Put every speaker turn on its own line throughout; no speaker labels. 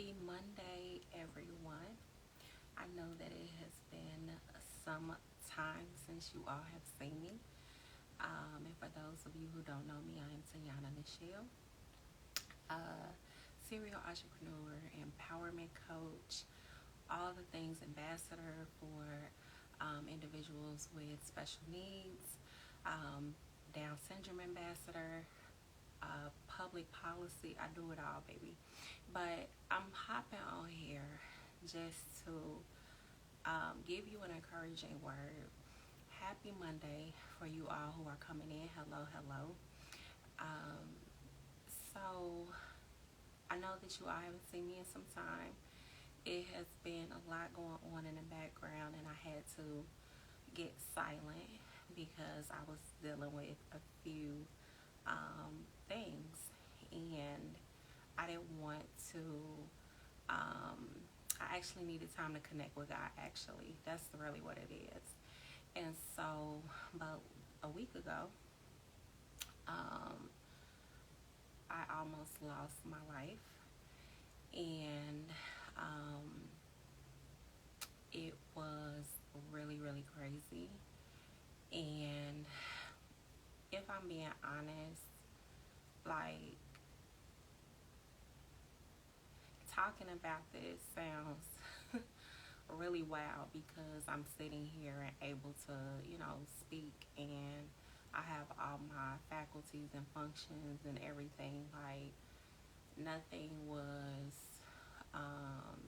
Happy Monday, everyone. I know that it has been some time since you all have seen me. And for those of you who don't know me, I am Tayana Michelle, uh, serial entrepreneur, empowerment coach, all the things ambassador for individuals with special needs, um, Down syndrome ambassador, public policy. I do it all, baby. But I'm hopping on here just to give you an encouraging word. Happy Monday for you all who are coming in. Hello, hello. Um, so I know that you all haven't seen me in some time. It has been a lot going on in the background, and I had to get silent because I was dealing with a few things, and I didn't want to. I actually needed time to connect with God. Actually, that's really what it is. And so, about a week ago, um, I almost lost my life, and um, it was really, really crazy. And if I'm being honest, like talking about this sounds really wild because I'm sitting here and able to, speak, and I have all my faculties and functions and everything. Like nothing was um,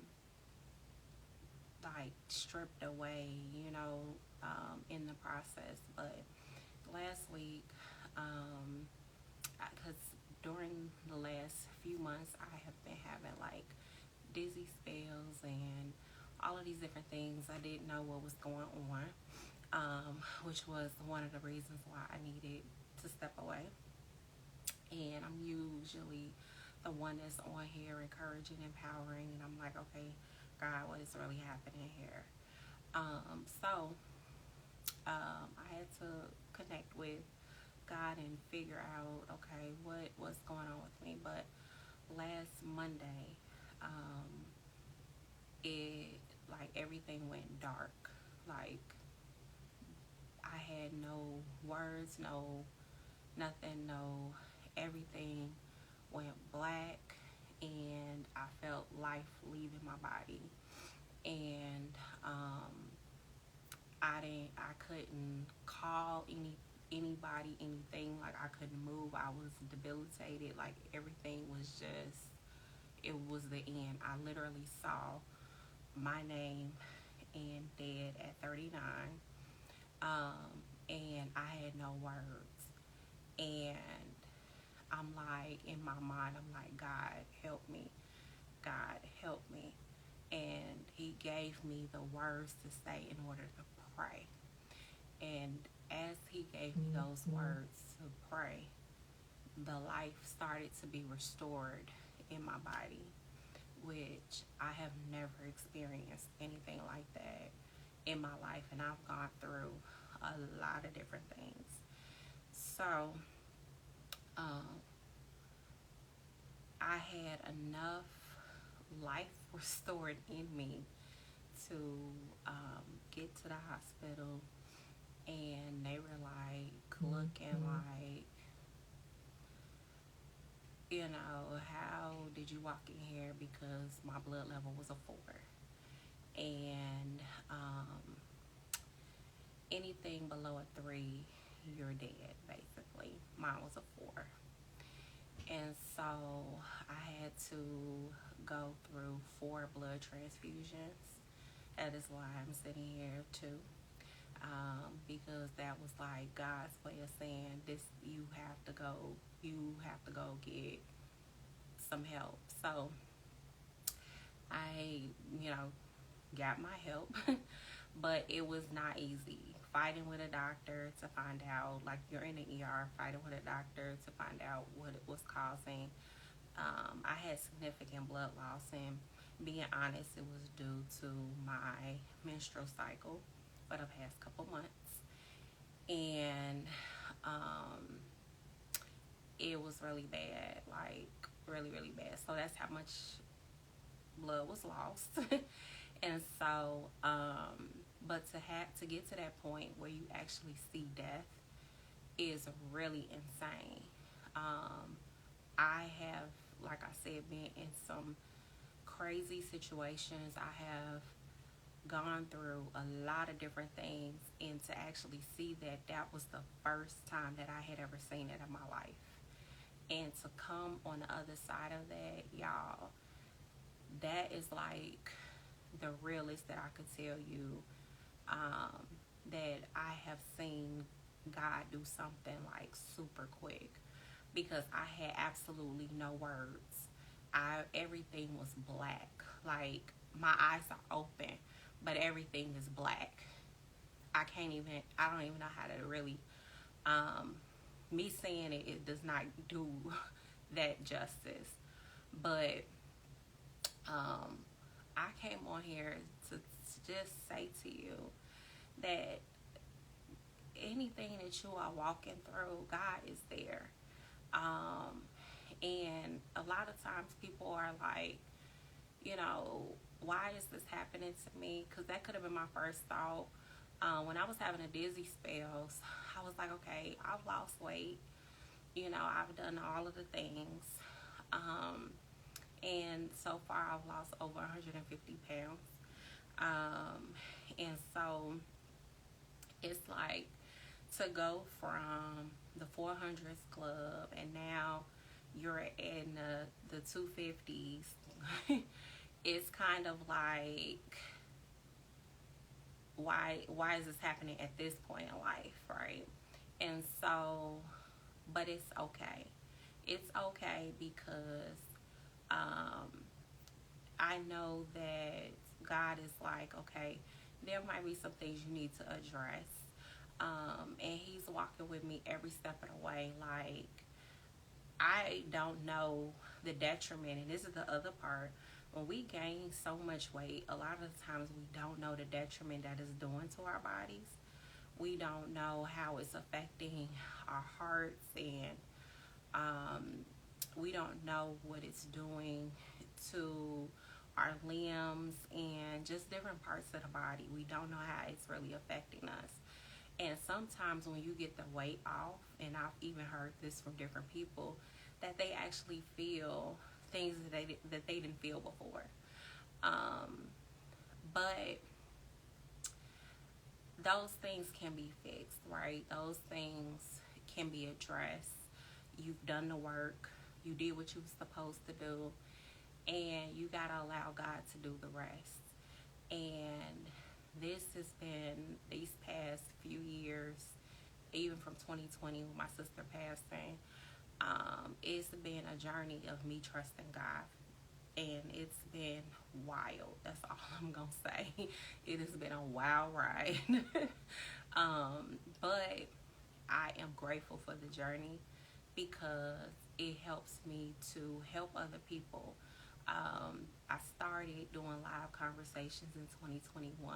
like stripped away, in the process. But last week, because during the last few months, I have been having like dizzy spells and all of these different things. I didn't know what was going on, which was one of the reasons why I needed to step away. And I'm usually the one that's on here encouraging, empowering, and I'm like, okay, God, what is really happening here? So I had to connect with God and figure out, okay, what was going on with me. But last Monday, um, it like everything went dark. Like I had no words, no nothing, no everything went black, and I felt life leaving my body. And I couldn't call anybody anything. Like I couldn't move. I was debilitated. Like everything was just, it was the end. I literally saw my name and dead at 39. And I had no words. And I'm like, in my mind, I'm like, God, help me. God, help me. And he gave me the words to say in order to pray. And as he gave me those words to pray, the life started to be restored in my body, which I have never experienced anything like that in my life. And I've gone through a lot of different things. So, um, I had enough life restored in me to get to the hospital, and they were like looking like, how did you walk in here? Because my blood level was a 4, and anything below a 3, you're dead, basically. Mine was a 4. And so I had to go through 4 blood transfusions. That is why I'm sitting here too. Because that was like God's way of saying, this, you have to go get some help. So I, got my help, but it was not easy. Fighting with a doctor to find out, like you're in the ER, fighting with a doctor to find out what it was causing. I had significant blood loss, and being honest, it was due to my menstrual cycle for the past couple months. And it was really bad, like really, really bad. So that's how much blood was lost. And so, but to get to that point where you actually see death is really insane. I have, like I said, been in some crazy situations. I have gone through a lot of different things, and to actually see that that was the first time that I had ever seen it in my life, and to come on the other side of that, y'all, that is like the realest that I could tell you, that I have seen God do something like super quick, because I had absolutely no words. Everything was black. Like, my eyes are open, but everything is black. I don't even know how to really, me saying it, it does not do that justice. But um, I came on here to just say to you that anything that you are walking through, God is there. And a lot of times people are like, you know, why is this happening to me? Because that could have been my first thought. When I was having a dizzy spells, I was like, okay, I've lost weight. You know, I've done all of the things. And so far I've lost over 150 pounds. And so it's like, to go from the 400s club and now you're in the 250s, it's kind of like, why is this happening at this point in life, right? And so, but it's okay. It's okay because I know that God is like, okay, there might be some things you need to address. And he's walking with me every step of the way. Like, I don't know the detriment, and this is the other part. When we gain so much weight, a lot of the times we don't know the detriment that it's doing to our bodies. We don't know how it's affecting our hearts, and we don't know what it's doing to our limbs and just different parts of the body. We don't know how it's really affecting us. And sometimes when you get the weight off, and I've even heard this from different people, that they actually feel things that they didn't feel before. But those things can be fixed, right? Those things can be addressed. You've done the work. You did what you were supposed to do. And you got to allow God to do the rest. And this has been, these past few years, even from 2020 when my sister passing, it's been a journey of me trusting God. And it's been wild. That's all I'm going to say. It has been a wild ride. But I am grateful for the journey because it helps me to help other people. I started doing live conversations in 2021.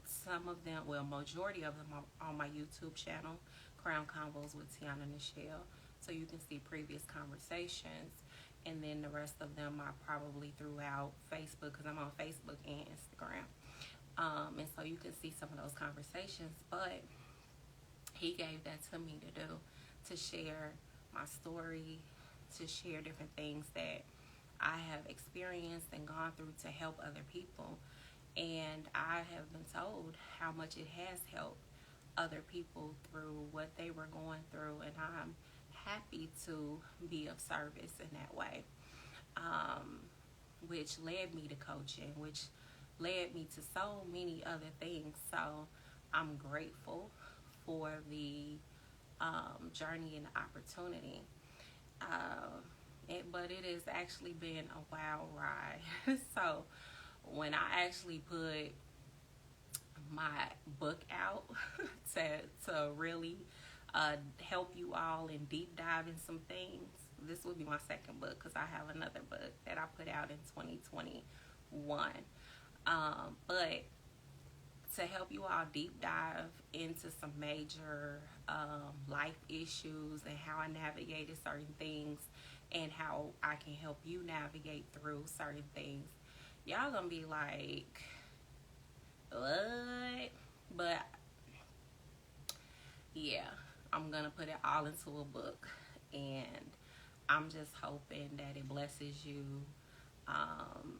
Some of them, well, majority of them are on my YouTube channel, Crown Convos with Tiana Nichelle. So you can see previous conversations. And then the rest of them are probably throughout Facebook, because I'm on Facebook and Instagram. And so you can see some of those conversations. But he gave that to me to do, to share my story, to share different things that I have experienced and gone through to help other people. And I have been told how much it has helped other people through what they were going through, and I'm happy to be of service in that way, which led me to coaching, which led me to so many other things. So I'm grateful for the journey and the opportunity. But it has actually been a wild ride. So when I actually put my book out to really help you all and deep dive in some things, this will be my second book, because I have another book that I put out in 2021. But to help you all deep dive into some major life issues and how I navigated certain things and how I can help you navigate through certain things, y'all gonna be like, what? But yeah, I'm gonna put it all into a book, and I'm just hoping that it blesses you um,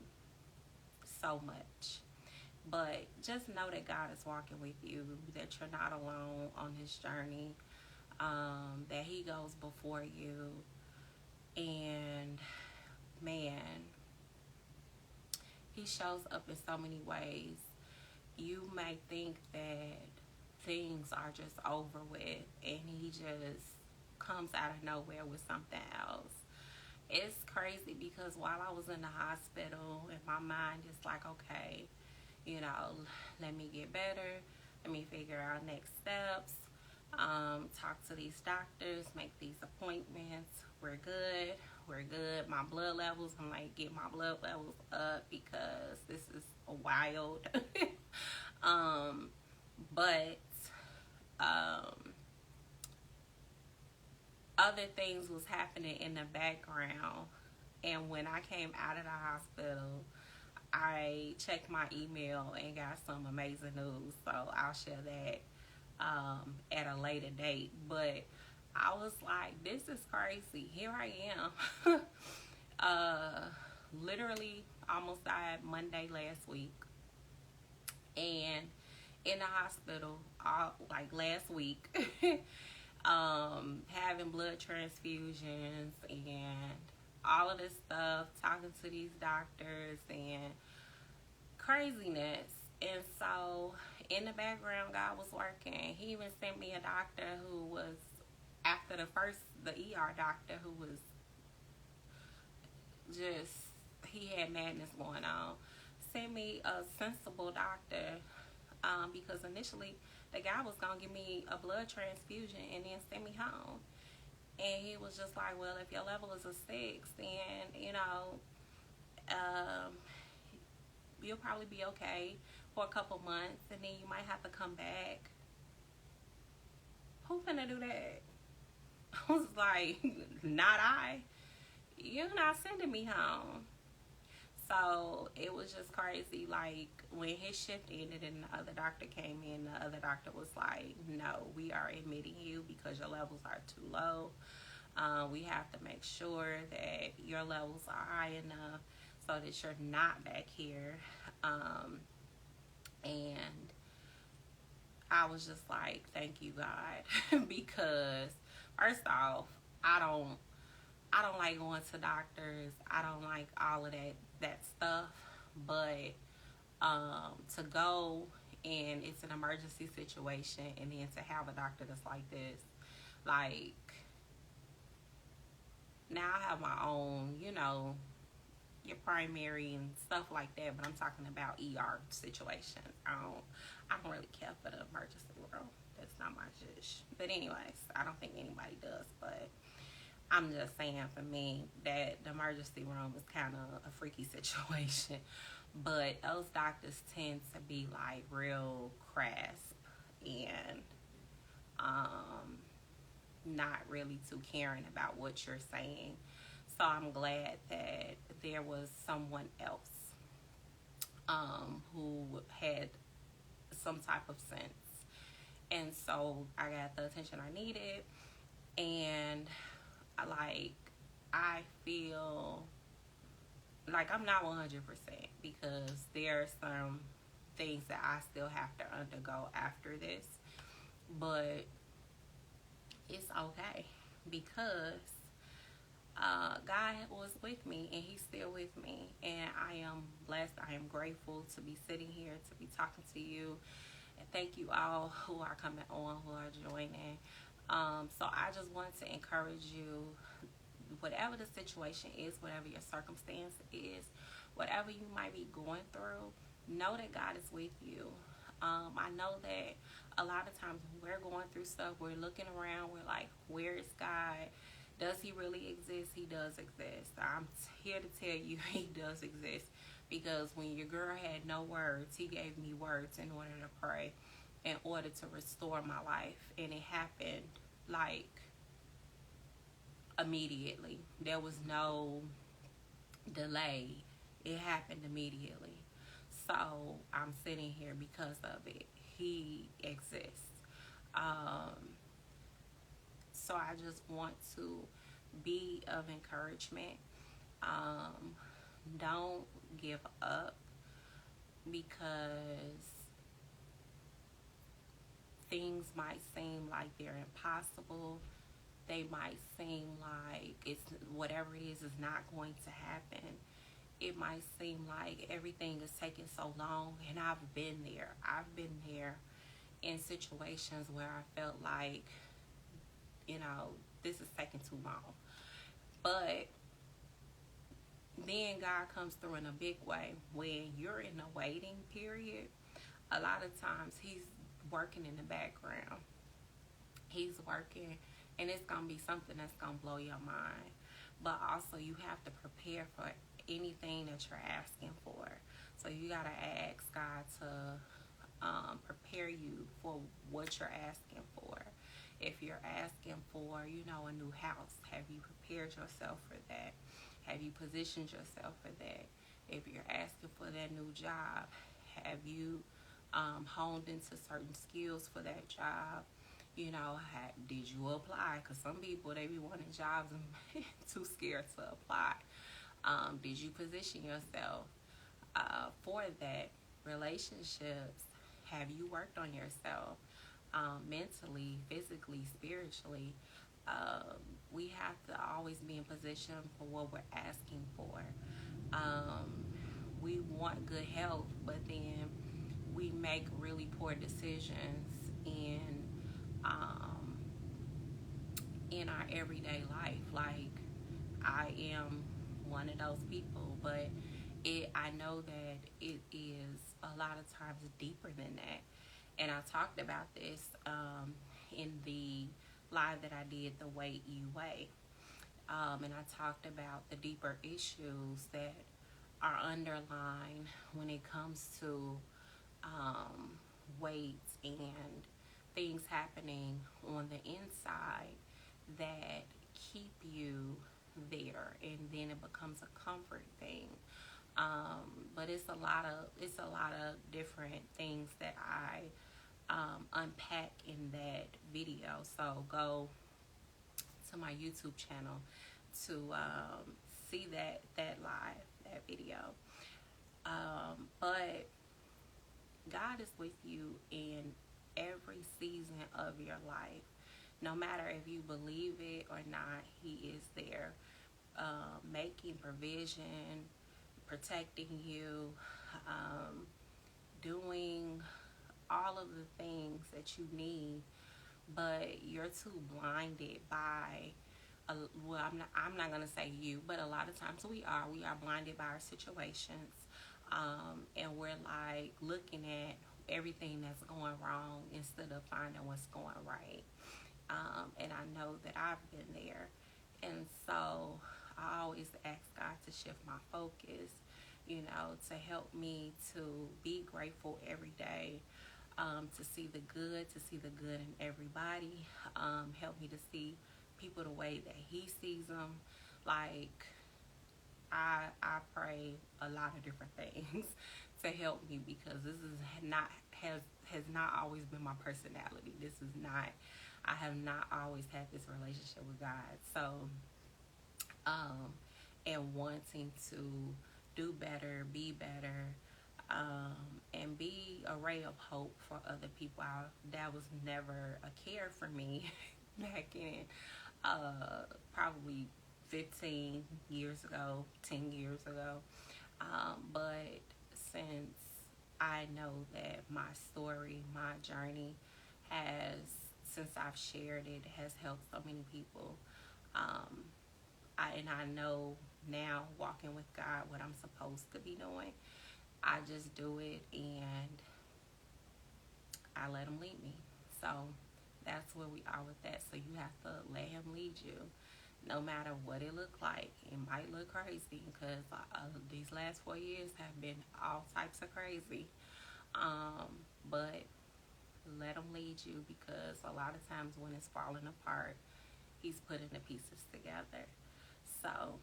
so much. But just know that God is walking with you, that you're not alone on this journey, that He goes before you. And man, He shows up in so many ways. You may think that things are just over with, and He just comes out of nowhere with something else. It's crazy because while I was in the hospital, and my mind is like, okay, let me get better. Let me figure out next steps. Talk to these doctors, make these appointments. We're good. We're good. My blood levels, I'm like, get my blood levels up because this is wild. But other things was happening in the background. And when I came out of the hospital, I checked my email and got some amazing news. So I'll share that at a later date. But I was like, this is crazy. Here I am. Literally almost died Monday last week. And in the hospital, like last week, having blood transfusions and all of this stuff, talking to these doctors and craziness. And so in the background, God was working. He even sent me a doctor who was, after the ER doctor who was just, he had madness going on, sent me a sensible doctor, because initially the guy was going to give me a blood transfusion and then send me home. And he was just like, well, if your level is a 6, then, you'll probably be okay for a couple months, and then you might have to come back. Who finna do that? I was like, not I. You're not sending me home. So it was just crazy. Like, when his shift ended and the other doctor came in, the other doctor was like, no, we are admitting you because your levels are too low. We have to make sure that your levels are high enough so that you're not back here. And I was just like, thank you, God. Because first off, I don't like going to doctors. I don't like all of that stuff. But to go and it's an emergency situation, and then to have a doctor that's like this, like, now I have my own, your primary and stuff like that, but I'm talking about ER situations. I don't really care for the emergency room. That's not my dish. But anyways, I don't think anybody does, but I'm just saying, for me, that the emergency room is kind of a freaky situation. But those doctors tend to be like real crass and not really too caring about what you're saying. So I'm glad that there was someone else who had some type of sense. And so I got the attention I needed. And I feel like I'm not 100% because there are some things that I still have to undergo after this. But it's okay because God was with me, and He's still with me, and I am blessed. I am grateful to be sitting here, to be talking to you, and thank you all who are coming on, who are joining. So I just want to encourage you, whatever the situation is, whatever your circumstance is, whatever you might be going through, know that God is with you. I know that a lot of times when we're going through stuff, we're looking around, we're like, where is God? Does He really exist? He does exist. I'm here to tell you He does exist, because when your girl had no words, He gave me words in order to pray. in order to restore my life. And it happened like immediately. There was no delay. It happened immediately. So I'm sitting here because of it. He exists. So I just want to be of encouragement. Don't give up, because things might seem like they're impossible. They might seem like it's whatever it is not going to happen. It might seem like everything is taking so long, and I've been there. I've been there in situations where I felt like, this is taking too long. But then God comes through in a big way. When you're in a waiting period, a lot of times He's working in the background. He's working, and it's going to be something that's going to blow your mind. But also, you have to prepare for anything that you're asking for. So you got to ask God to prepare you for what you're asking for. If you're asking for, a new house, have you prepared yourself for that? Have you positioned yourself for that? If you're asking for that new job, have you honed into certain skills for that job? Did you apply? Because some people, they be wanting jobs and too scared to apply. Did you position yourself for that? Relationships, have you worked on yourself mentally, physically, spiritually? We have to always be in position for what we're asking for. We want good health, but then we make really poor decisions in our everyday life. Like, I am one of those people, but I know that it is a lot of times deeper than that. And I talked about this in the live that I did, The Way You Weigh. And I talked about the deeper issues that are underlined when it comes to weight and things happening on the inside that keep you there, and then it becomes a comfort thing. But it's a lot of different things that I unpack in that video. So go to my YouTube channel to see that live, that video. But God is with you in every season of your life. No matter if you believe it or not, He is there, making provision, protecting you, doing all of the things that you need. But you're too blinded by, I'm not going to say you, but a lot of times we are blinded by our situations. And we're like looking at everything that's going wrong instead of finding what's going right. And I know that I've been there. And so I always ask God to shift my focus, to help me to be grateful every day, to see the good in everybody, help me to see people the way that He sees them. Like, I pray a lot of different things to help me, because this is has not always been my personality. I have not always had this relationship with God. So, and wanting to do better, be better, and be a ray of hope for other people. That was never a care for me back in probably 15 years ago, 10 years ago. But since I know that my story, my journey since I've shared it, has helped so many people. I know now, walking with God, what I'm supposed to be doing. I just do it, and I let Him lead me. So that's where we are with that. So you have to let Him lead you, no matter what it look like. It might look crazy, because these last 4 years have been all types of crazy. But Let him lead you, because a lot of times when it's falling apart, he's putting the pieces together. So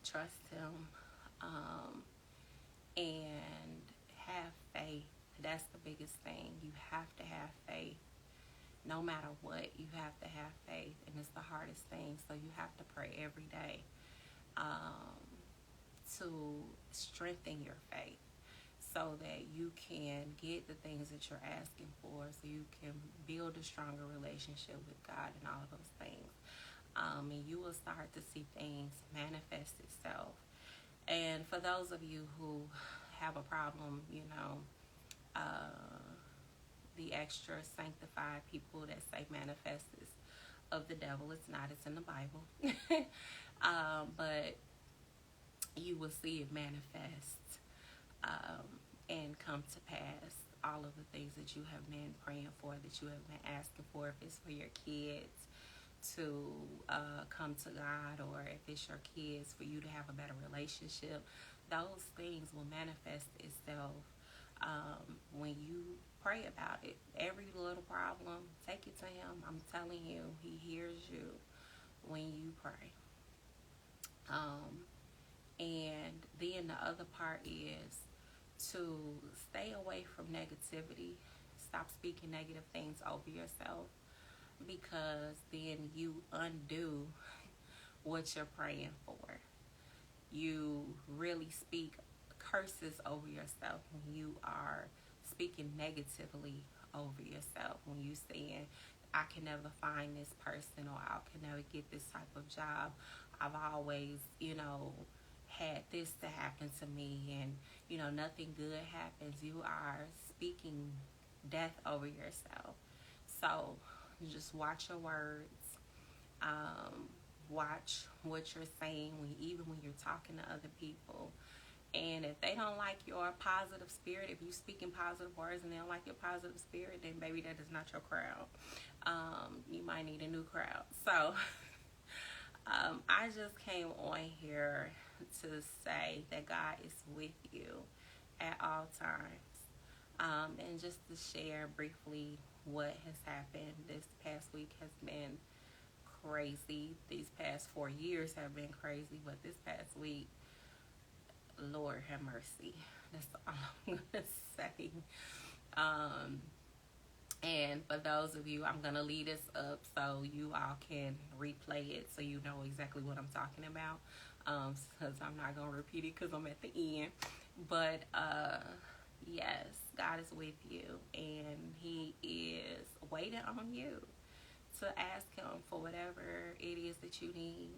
trust him, and have faith. That's the biggest thing. You have to have faith. No matter what, you have to have faith, and it's the hardest thing. So you have to pray every day, to strengthen your faith, so that you can get the things that you're asking for, so you can build a stronger relationship with God and all of those things. And you will start to see things manifest itself. And for those of you who have a problem, the extra sanctified people that say manifest is of the devil. It's not. It's in the Bible. But you will see it manifest, and come to pass. All of the things that you have been praying for, that you have been asking for, if it's for your kids to come to God, or if it's your kids for you to have a better relationship, those things will manifest itself when you pray about it. Every little problem, take it to him. I'm telling you, he hears you when you pray. And then the other part is to stay away from negativity. Stop speaking negative things over yourself, because then you undo what you're praying for. You really speak curses over yourself when you are speaking negatively over yourself. When you saying, I can never find this person, or I can never get this type of job. I've always, had this to happen to me, and, nothing good happens. You are speaking death over yourself. So just watch your words. Watch what you're saying, even when you're talking to other people. And if they don't like your positive spirit, if you speak in positive words and they don't like your positive spirit, then maybe that is not your crowd. You might need a new crowd. So I just came on here to say that God is with you at all times. And just to share briefly what has happened this past week has been crazy. These past 4 years have been crazy, but this past week, Lord have mercy. That's all I'm going to say. And for those of you, I'm going to leave this up so you all can replay it, so you know exactly what I'm talking about. Because I'm not going to repeat it because I'm at the end. But yes, God is with you, and he is waiting on you to ask him for whatever it is that you need,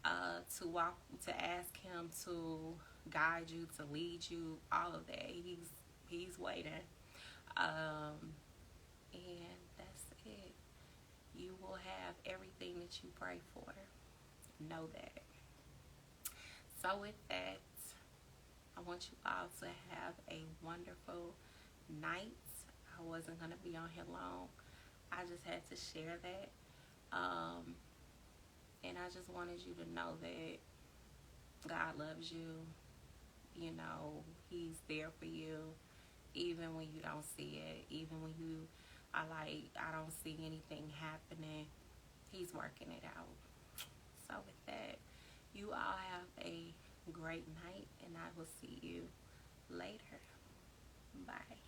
to ask him to guide you, to lead you, all of that. He's waiting. And that's it. You will have everything that you pray for. Know that. So with that, I want you all to have a wonderful night. I wasn't going to be on here long. I just had to share that. And I just wanted you to know that God loves you. He's there for you, even when you don't see it, even when you are like, I don't see anything happening. He's working it out. So with that, you all have a great night, and I will see you later. Bye.